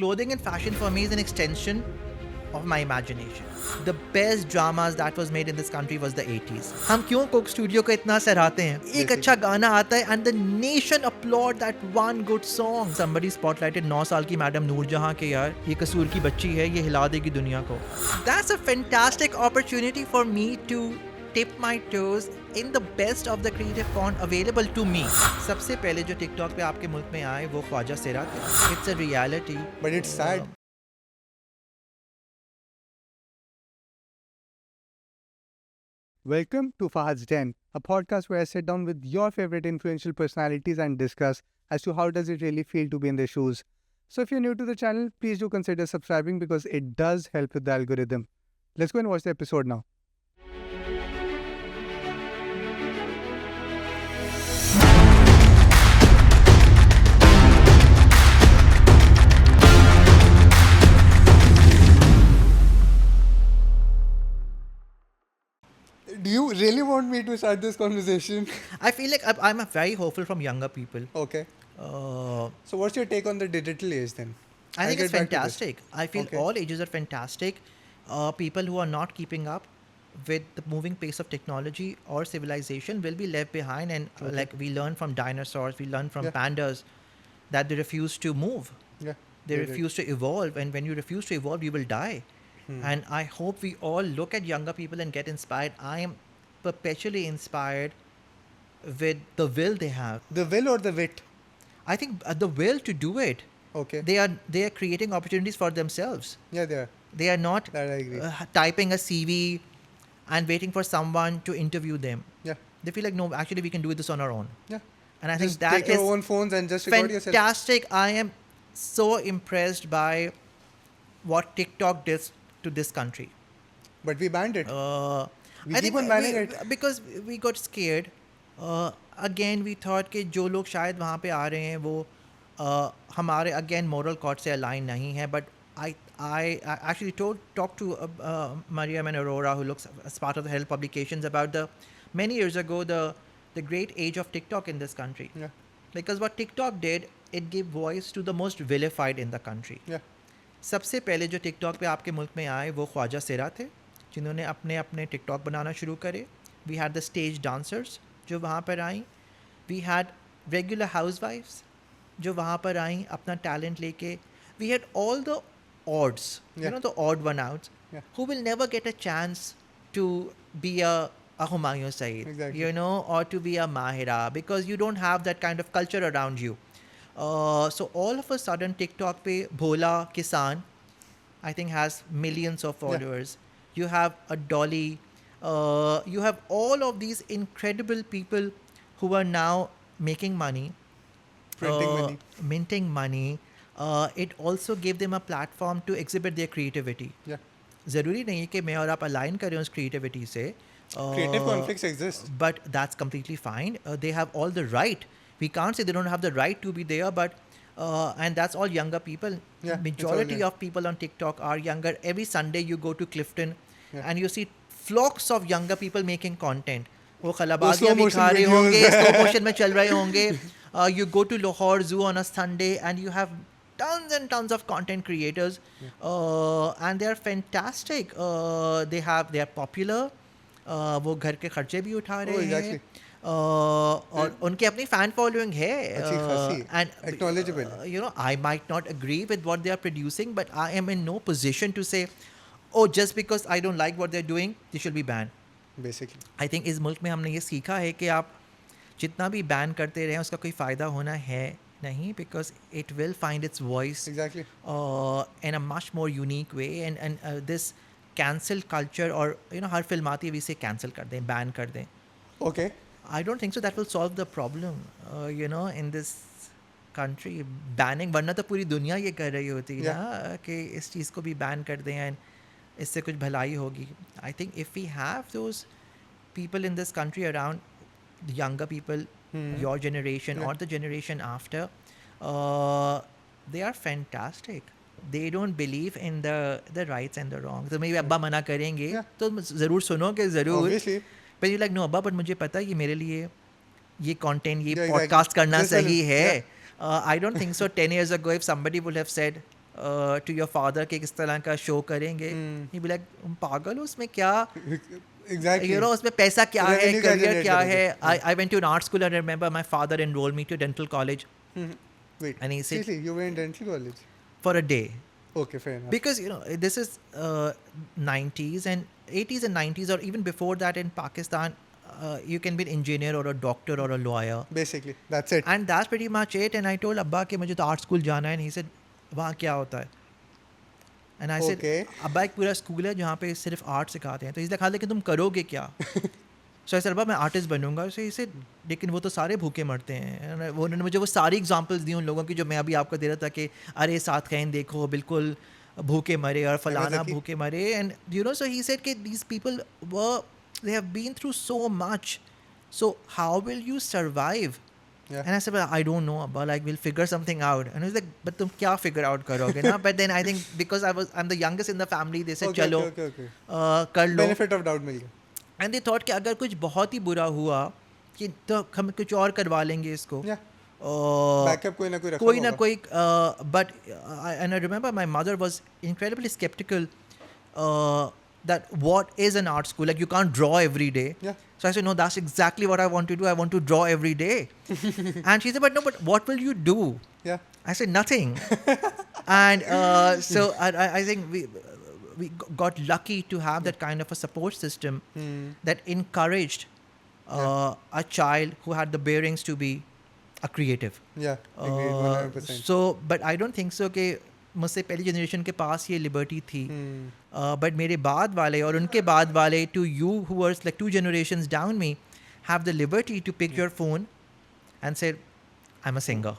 Clothing and fashion for me is an extension of my imagination. The best dramas that was made in this country was the 80s. हम क्यों Coke studio को इतना सराहते हैं? एक अच्छा गाना आता है and the nation applaud that one good song. Somebody spotlighted 9 साल की मैडम नूरजहां के यार ये कसूर की बच्ची है ये हिला देगी दुनिया को. That's a fantastic opportunity for me to tip my toes in the best of the creative font available to me. सबसे पहले जो टिकटॉक पे आपके मुल्क में आए वो ख्वाजा सेरा थे. It's a reality. But it's sad. Welcome to Fahad's Den, a podcast where I sit down with your favorite influential personalities and discuss as to how does it really feel to be in their shoes. So if you're new to the channel, please do consider subscribing because it does help with the algorithm. Let's go and watch the episode now. Do you really want me to start this conversation? I feel like I'm very hopeful from younger people. Okay. Uh, So what's your take on the digital age then? I think I'll it's get back to this. fantastic. I feel Okay. all ages are fantastic. People who are not keeping up with the moving pace of technology or civilization will be left behind. And like we learn from dinosaurs, we learn from Yeah. pandas that they refuse to move. Yeah. They you're right. refuse to evolve. And when you refuse to evolve, you will die. And I hope we all look at younger people and get inspired. I am perpetually inspired with the will they have. The will or the wit? I think the will to do it. Okay. They are creating opportunities for themselves. Yeah, they are. They are not That I agree. typing a CV and waiting for someone to interview them. Yeah. They feel like, no, actually we can do this on our own. Yeah. And I Just think that take your is own phones and just record yourself. fantastic. I am so impressed by what TikTok did to this country. But we banned it. We I keep think on banning it. because we got scared. Again, we thought कि जो लोग शायद वहाँ पे आ रहे हैं वो हमारे again moral code से align नहीं है. But I actually talked to Mariam and Aurora, who looks as part of the health publications, about the many years ago the great age of TikTok in this country. Yeah. Because what TikTok did, it gave voice to the most vilified in the country. Yeah. सबसे पहले जो TikTok पे आपके मुल्क में आए वो ख्वाजा सेरा थे जिन्होंने अपने अपने टिकटॉक बनाना शुरू करे. We had the stage dancers जो वहाँ पर आई. वी हैड रेगुलर हाउसवाइफ्स जो वहाँ पर आई अपना टैलेंट लेके. We had all the odds you know the odd one outs who will never get a chance to be a Humayun Saeed, Exactly. you know, or to be a Mahira, because you don't have that kind of culture around you. So all of a sudden TikTok pe Bhola Kisan I think has millions of followers. You have a Dolly. You have all of these incredible people who are now making money. Printing money. Minting money. It also gave them a platform to exhibit their creativity. Yeah. ज़रूरी नहीं है कि मैं और आप align करें उस creativity से. Creative conflicts exist. But that's completely fine. They have all the right. We can't say they don't have the right to be there, but and that's all younger people. Yeah, it's Majority all young. of people on TikTok are younger. Every Sunday you go to Clifton and you see flocks of younger people making content. वो खलाबाजियाँ भी slow खा रहे motion होंगे, videos. slow motion में चल रहे होंगे. You go to Lahore Zoo on a Sunday and you have tons and tons of content creators, and they are fantastic. They are popular. वो घर के खर्चे भी उठा रहे हैं. और उनकी अपनी fan following है. अच्छी खासी. And Acknowledgeable. you know, I might not agree with what they are producing, but I am in no position to say, oh, just because I don't like what they're doing, they should be banned. Basically. I think इस मुल्क में हमने ये सीखा है कि आप जितना भी बैन करते रहें उसका कोई फ़ायदा होना है नहीं, because it will find its voice Exactly. In a much more unique way, and this cancel culture, or you know, her film आती है भी इसे cancel कर दें, ban कर दें. Okay. I don't think so that will solve the problem, you know, in this country. Banning, वरना तो पूरी दुनिया ये कर रही होती है ना कि इस चीज़ को भी ban कर दें and इससे कुछ भलाई होगी. I think if we have those people in this country around, the younger people, your generation or the generation after, they are fantastic. They don't believe in the rights and the wrongs. तो मेरे अब्बा मना करेंगे तो ज़रूर सुनोगे ज़रूर. Obviously. But you're like, no अब्बा, but मुझे पता है ये मेरे लिए ये content, ये Yeah, podcast exactly. करना This will- सही है. I don't think so. 10 years ago, if somebody would have said, to your father कि किस तरह का show करेंगे. He'd be like, पागल हो, उसमें क्या, Exactly. you know, उसमें पैसा क्या है, Revenue क्या career generate क्या करोगे? है. I went to an art school and I remember my father enrolled me to dental college Wait, and he said, seriously, you were in dental college? for a day. Okay, fair enough. Because, you know, this is 90s and 80s and 90s, or even before that in Pakistan, you can be an engineer or a doctor or a lawyer. Basically, that's it. And that's pretty much it. And I told Abba कि मुझे तो art school जाना है. And he said, वहाँ क्या होता है? And I said, Okay. अब्बा एक पूरा स्कूल है जहाँ पे सिर्फ आर्ट सिखाते हैं. तो he's like, हाँ लेकिन तुम करोगे क्या? So I said, अब्बा मैं आर्टिस्ट बनूंगा. So he said, लेकिन वो तो सारे भूखे मरते हैं. And वो उन्होंने मुझे वो सारी एग्जांपल्स दी उन लोगों की जो मैं अभी आपको दे रहा था कि अरे साथ कहीं देखो बिल्कुल भूखे मरे और फलाना कि- भूखे मरे. And you know, so he said कि these people they have been through so much. So how will you survive? Yeah. And I said, well, I don't know, Abba, like we'll figure something out. And he was like, but tum kya figure out karoge na? But then I think because I'm the youngest in the family, they said, Okay, chalo, okay. kar lo. Benefit of doubt मिल गया. And they thought कि अगर कुछ बहुत ही बुरा हुआ कि तो हम कुछ और करवा लेंगे इसको. Yeah. Uh, Backup कोई ना कोई रखा कोई ना होगा. कोई but and I remember my mother was incredibly skeptical that what is an art school, like you can't draw every day. Yeah. So I said, no, that's exactly what I want to do. I want to draw every day. And she said, but no, but what will you do? Yeah. I said, nothing. And so I think we got lucky to have that kind of a support system that encouraged a child who had the bearings to be a creative. Yeah. Agreed. 100%. So, but I don't think so कि मुझसे पहली generation के पास ये liberty थी. But मेरे बाद वाले और उनके बाद वाले, to you who are like 2 generations down me, have the liberty to pick your phone and say, I'm a singer.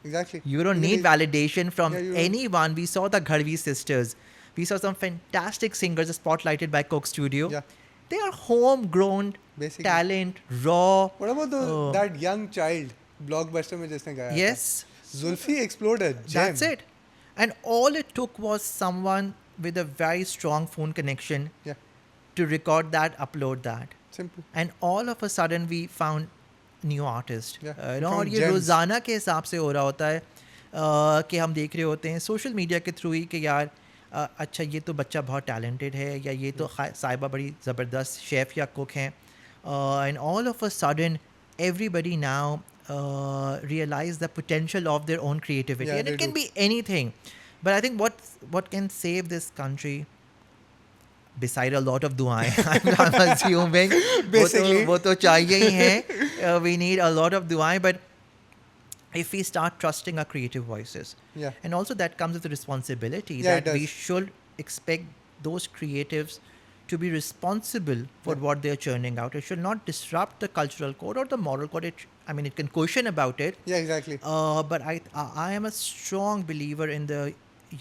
Exactly. You don't need validation from you don't. anyone. We saw the Gharvi sisters. We saw some fantastic singers spotlighted by Coke Studio. Yeah. They are homegrown Basically. talent, raw. What about that young child blockbuster में जिसने गाया Yes. था? Zulfi exploded. That's it. And all it took was someone with a very strong phone connection Yeah. to record that, upload that. Simple. And all of a sudden we found new artists. Yeah, You we know, और found ये gems. रोज़ाना के हिसाब से हो रहा होता है कि हम देख रहे होते हैं सोशल मीडिया के थ्रू ही कि यार अच्छा ये तो बच्चा बहुत टैलेंटेड है या ये तो साहिबा बड़ी ज़बरदस्त शेफ़ या कुक हैं. And all of a sudden everybody now realize the potential of their own creativity. Yeah, And they it can do. be anything. But I think what can save this country, beside a lot of du'aएं, I'm assuming, Basically. वो तो चाहिए ही है. We need a lot of du'aएं, but if we start trusting our creative voices, Yeah. and also that comes with the responsibility Yeah, it that we does. should expect those creatives to be responsible for what they're churning out. It should not disrupt the cultural code or the moral code. It can question about it. Yeah, exactly. But I am a strong believer in the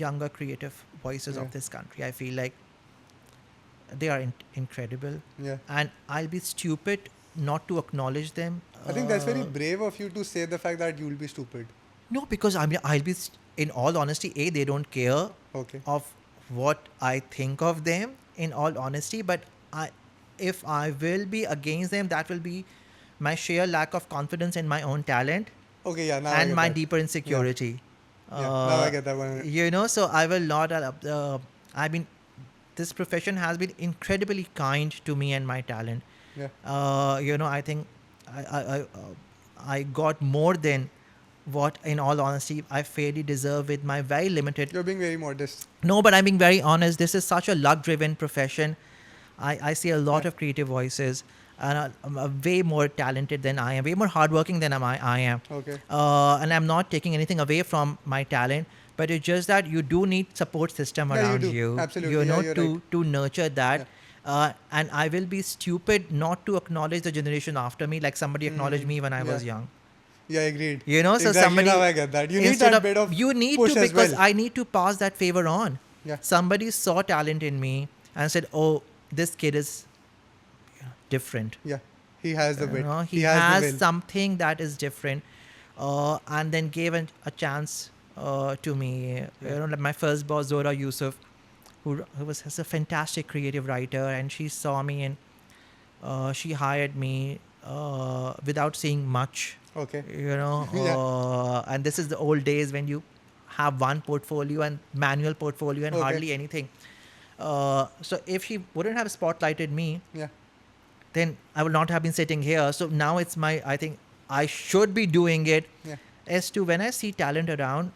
younger creative voices Yeah. of this country. I feel like they are incredible. Yeah. And I'll be stupid not to acknowledge them. I think that's very brave of you to say the fact that you'll be stupid. No, because I'll be, in all honesty, they don't care Okay. of what I think of them, in all honesty, but if I will be against them, that will be my sheer lack of confidence in my own talent Okay, yeah, now I and get my that. deeper insecurity. Yeah, now I get that one. You know, so I will not, this profession has been incredibly kind to me and my talent. Yeah. You know, I think I got more than what, in all honesty, I fairly deserve with my very limited. You're being very modest. No, but I'm being very honest. This is such a luck-driven profession. I see a lot of creative voices, and I'm way more talented than I am, way more hardworking than I am. Okay. And I'm not taking anything away from my talent, but it's just that you do need support system Yeah, you around do. you. Absolutely. You Yeah, know, you're to nurture that. And I will be stupid not to acknowledge the generation after me, like somebody acknowledged me when I was young. Yeah, agreed. You know, so exactly, somebody. now I get that. You need instead that bit of you need push to, as because well. I need to pass that favor on. Yeah. Somebody saw talent in me and said, "Oh, this kid is different. Yeah, he has the You bit. know, he has the has will. something that is different," and then gave a chance to me. You know, like my first boss, Zora Yusuf, who was a fantastic creative writer, and she saw me and she hired me without saying much. Okay. You know, Yeah. and this is the old days when you have one portfolio and manual portfolio and Okay. hardly anything. So if she wouldn't have spotlighted me, Yeah. then I would not have been sitting here. So now it's I think I should be doing it. Yeah. As to when I see talent around,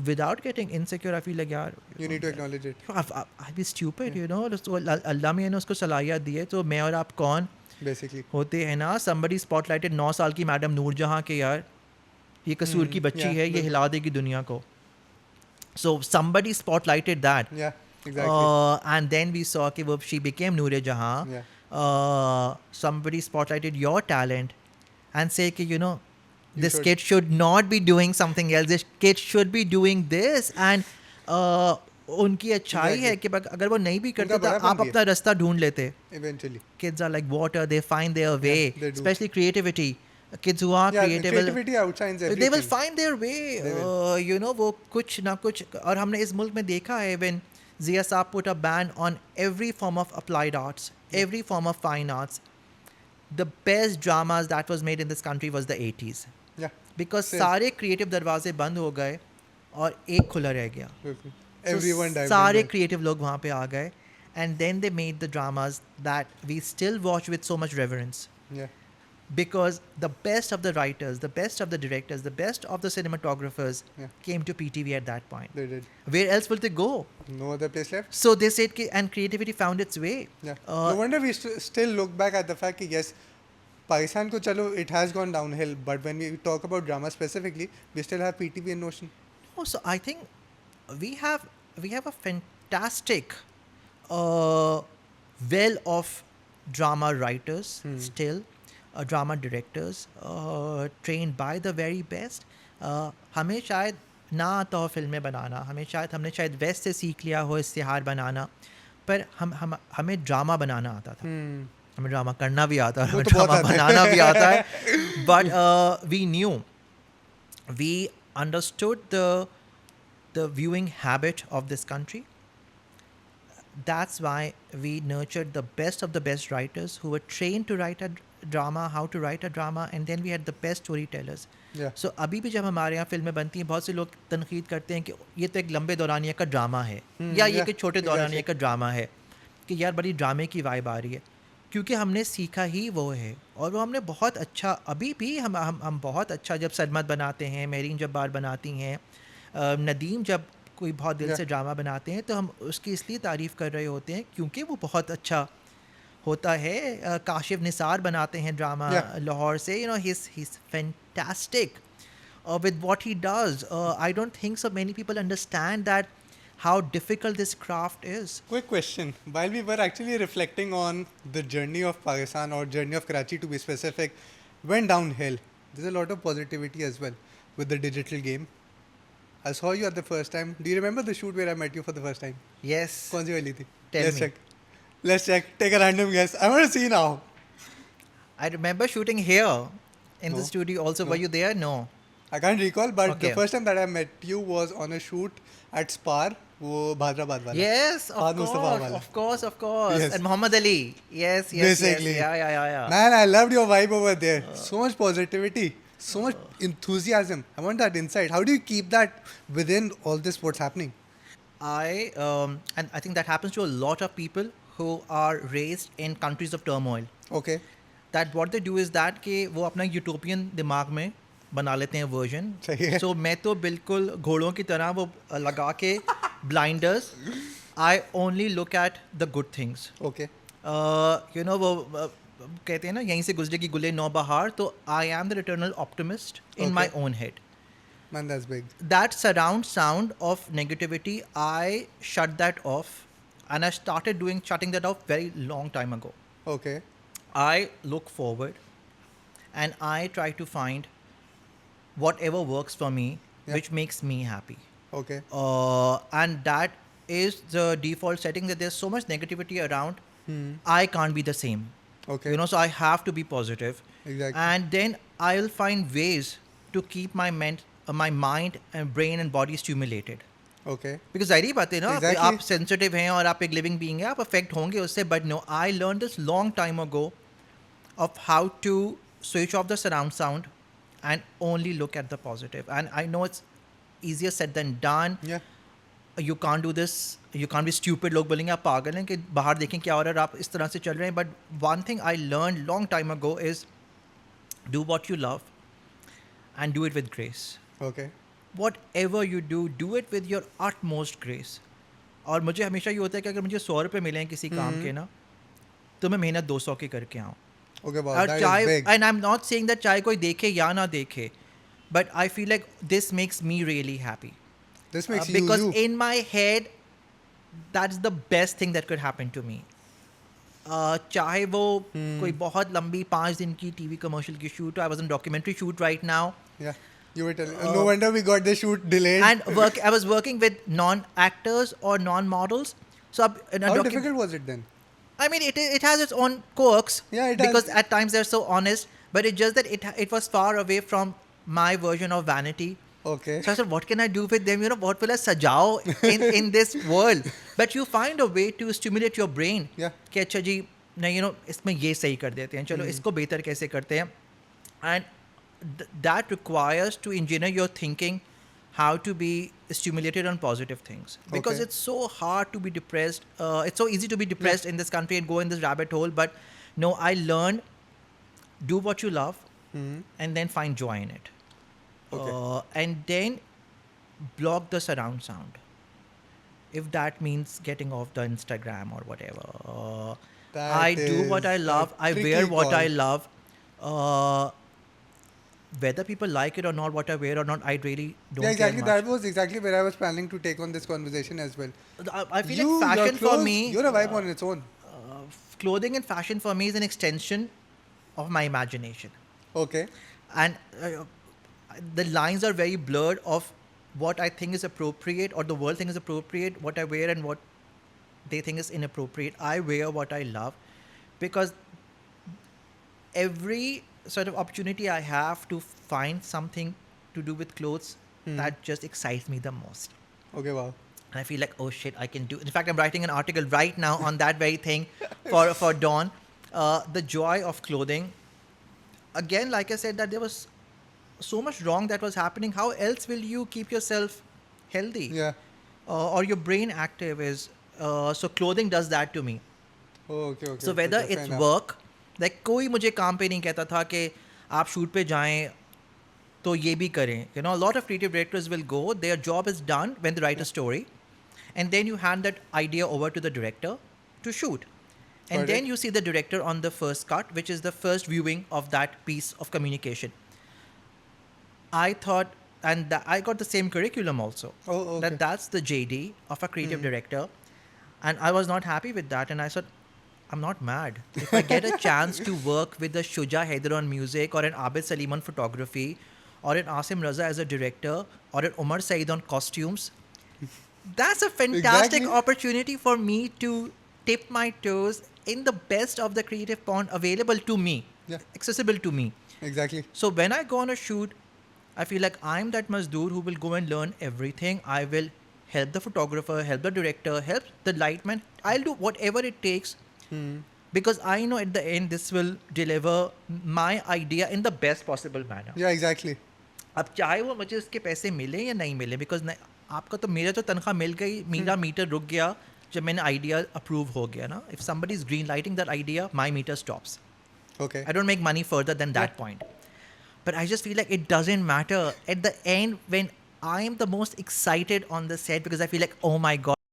without getting insecure, I feel like, यार, You need to acknowledge it. I'd be stupid, Yeah. you know. So अल्लाह मियाँ ने उसको सलाहियत दी है, तो मैं और आप कौन Basically. होते हैं ना. Somebody spotlighted 9 साल की मैडम नूरजहां के, यार ये कसूर की बच्ची Yeah, है, ये हिला देगी दुनिया को. So somebody spotlighted that. Yeah. Exactly. And then we saw कि वो she became Noor Jahan. Yeah. Somebody spotlighted your talent and say कि, you know, You this should. kid should not be doing something else. This kid should be doing this. And उनकी अच्छाई है कि अगर वो नहीं भी करते तो आप अपना रास्ता ढूंढ लेते. Eventually. Kids are like water. They find their way. they do. Especially creativity. Kids who are Yeah, creative. creativity outshines everything. They will find their way. They will. You know, वो कुछ ना कुछ. और हमने इस मुल्क में देखा है when Zia Saab put a ban on every form of applied arts, every form of fine arts. The best dramas that was made in this country was the 80s. Yeah. Because Same. सारे creative दरवाजे बंद हो गए और एक खुला रह गया. Absolutely. Everyone dived सारे in there. creative लोग वहाँ पे आ गए. And then they made the dramas that we still watch with so much reverence. Yeah. Because the best of the writers, the best of the directors, the best of the cinematographers Yeah. came to PTV at that point. They did. Where else will they go? No other place left. So they said, and creativity found its way. Yeah. Uh, No wonder we still look back at the fact that yes, Pakistan ko chalo, it has gone downhill. But when we talk about drama specifically, we still have PTV and Notion. Oh, so I think we have a fantastic well of drama writers still, drama directors trained by the very best. हमें शायद ना आता हो फिल्में बनाना, हमने शायद waste से सीख लिया हो इश्तिहार बनाना, पर हमें ड्रामा बनाना आता था. हमें ड्रामा करना भी आता है, हमें ड्रामा बनाना भी आता है. But we knew, we understood the viewing habit of this country. That's why we nurtured the best of the best writers who were trained to write a drama, how to write a drama, and then we had the best storytellers. Yeah. So अभी भी जब हमारे यहाँ फिल्में बनती हैं, बहुत से लोग तनकीद करते हैं कि ये तो एक लंबे दौरानिया का ड्रामा है, या ये yeah, कि छोटे दौरानिया exactly. का ड्रामा है, कि यार बड़ी ड्रामे की वाइब आ रही है. क्योंकि हमने सीखा ही वो है, और वो हमने बहुत अच्छा, अभी भी हम बहुत अच्छा, जब सदमत बनाते हैं, मेरीन जब बार बनाती हैं, नदीम जब कोई बहुत दिल से ड्रामा बनाते हैं, तो हम उसकी इसलिए तारीफ़ कर रहे होते हैं क्योंकि वो बहुत अच्छा होता है. काशिफ निसार बनाते हैं ड्रामा लाहौर से, you know, he's fantastic with what he does. I don't think so many people understand that how difficult this craft is. Quick question. While we were actually reflecting on the journey of Pakistan, or journey of Karachi to be specific, went downhill. There's a lot of positivity as well with the digital game. I saw you at the first time. Do you remember the shoot where I met you for the first time? Yes. कौन सी वाली थी? Tell Let's me. check. Let's check. Take a random guess. I want to see now. I remember shooting here in No. the studio also. No. Were you there? No. I can't recall, but Okay. the first time that I met you was on a shoot at Spar, वो भादराबाद वाला. Yes, Fahad Mustafa wala. of course. Yes. And Muhammad Ali. Yes. Basically. Yeah. Man, I loved your vibe over there. So much positivity, so much enthusiasm. I want that insight. How do you keep that within all this what's happening? And I think that happens to a lot of people who are raised in countries of turmoil. Okay. That what they do is that कि वो अपना utopian दिमाग में बना लेते हैं version. सही है. So मैं तो बिल्कुल घोड़ों की तरह वो लगा के blinders. I only look at the good things. Okay. You know, वो कहते हैं ना, यहीं से गुजरेगी गुले नौ बहार. तो I am the eternal optimist in my Okay. own head. Man, that's big. That surround sound of negativity, I shut that off, and I started shutting that off very long time ago. Okay. I look forward and I try to find whatever works for me, Yeah. which makes me happy. Okay. And that is the default setting, that there's so much negativity around. I can't be the same. Okay. You know, so I have to be positive. Exactly. And then I'll find ways to keep my mind and brain and body stimulated. Okay. Because ज़ाहिर बात है ना, Exactly. आप sensitive हैं और आप एक living being हैं, आप अफेक्ट होंगे उससे. But no, I learn this long time ago of how to switch off the surround sound and only look at the positive. And I know it's easier said than done. Yeah. You can't do this, you can't be stupid. लोग बोलेंगे आप पागल हैं कि बाहर देखें क्या हो रहा है, आप इस तरह से चल रहे हैं. But one thing I learned long time ago is do what you love and do it with grace. Okay. Whatever you do it with your utmost grace. और मुझे हमेशा ये होता है कि अगर मुझे 100 रुपये मिले हैं किसी काम के ना, तो मैं मेहनत 200 की करके आऊँ. Okay, wow, और that is चाहे, big. and I'm not saying that चाहे कोई देखे या ना देखे, but I feel like this makes me really happy. This makes you Because you. in my head, that's the best thing that could happen to me. चाहे वो कोई बहुत लंबी 5 दिन की टीवी कमर्शियल की shoot, I was in documentary shoot right now. Yeah. You were telling. No wonder we got the shoot delayed. And I was working with non-actors or non-models. So How difficult was it then? I mean, it has its own quirks. Yeah, it because has. at times they're so honest, but it's just that it was far away from my version of vanity. Okay. So I said, what can I do with them? You know, what will I sajao in this world? But you find a way to stimulate your brain. Yeah. कि अच्छा जी नहीं, you know, इसमें ये सही कर देते हैं, चलो इसको बेहतर कैसे करते हैं. And that requires to engineer your thinking how to be stimulated on positive things, because Okay. it's so hard to be depressed. It's so easy to be depressed in this country and go in this rabbit hole. But no, I learned do what you love and then find joy in it. Okay. And then block the surround sound. If that means getting off the Instagram or whatever. That I do what I is love. a I tricky wear what call. I love. Whether people like it or not, what I wear or not, I really don't Yeah, exactly. care much. That was exactly where I was planning to take on this conversation as well. I feel You, like your fashion for clothes, me, you're a vibe on its own. clothing and fashion for me is an extension of my imagination. Okay. And the lines are very blurred of what I think is appropriate or the world thinks is appropriate, what I wear and what they think is inappropriate. I wear what I love because every sort of opportunity I have to find something to do with clothes that just excites me the most. Okay, wow. And I feel like, oh shit, I can do. In fact, I'm writing an article right now on that very thing for Dawn. The joy of clothing. Again, like I said, that there was so much wrong that was happening. How else will you keep yourself healthy? Yeah. Or your brain active is. So clothing does that to me. Oh, okay, okay. So okay, whether fair it's enough. work, like कोई मुझे काम पे नहीं कहता था कि आप shoot पे जाएं तो ये भी करें. You know, a lot of creative directors will go, their job is done when they write a story, and then you hand that idea over to the director to shoot. And Got then it. you see the director on the first cut, which is the first viewing of that piece of communication. I thought, and I got the same curriculum also. Oh, okay. That's the JD of a creative director. And I was not happy with that. And I said, I'm not mad. If I get a chance to work with a Shuja Haider on music, or an Abid Salim on photography, or an Asim Raza as a director, or an Umar Saeed on costumes, that's a fantastic Exactly. opportunity for me to tip my toes in the best of the creative pond available to me, Yeah. accessible to me. Exactly. So when I go on a shoot, I feel like I'm that mazdoor who will go and learn everything. I will help the photographer, help the director, help the lightman. I'll do whatever it takes because I know at the end this will deliver my idea in the best possible manner. Yeah, exactly. अब चाहे वो मुझे उसके पैसे मिले या नहीं मिले, बिकॉज आपका तो मेरा तो तनख्वाह मिल गई, मेरा मीटर रुक गया जब मैंने आइडिया अप्रूव हो गया ना. If somebody is green lighting that idea, my meter stops. Okay. I don't make money further than that point. But I just feel like it doesn't matter. At the end, when I am the most excited on the set, because I feel like, oh my God,